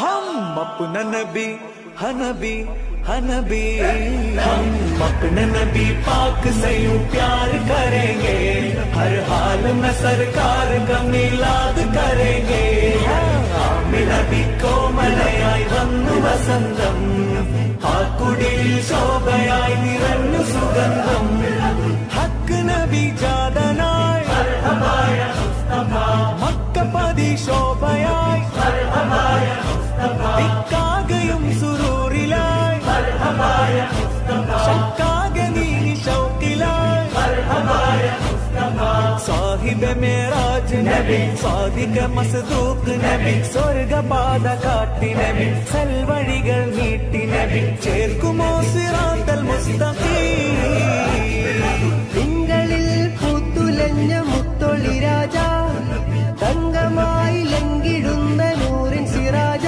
हम अपना नबी हनबी हनबी, हम अपने नबी पाक से यूं प्यार करेंगे, हर हाल में सरकार का मिलाद करेंगे. നബി കോമലയായി വന്നു വസന്തം, ആ കുടിലിൽ ശോഭയായി നിറഞ്ഞു സുഗന്ധം. ഹക്ക് നബി ജാതനായി മക്കപതി ശോഭയായി, ദിക്കാകയും സുരൂറിലായി, ശക്കാകെ നീ ശൗക്കിലായി. സാഹിബ് മേറാജ് നബി, സാദിക മസ്ദൂഖ് നബി, സ്വർഗപാത കാട്ടി നബി, സൽവഴികൾ നീട്ടി നബി, ചേർക്കുമോ സിറാത്തൽ മുസ്തഖീം.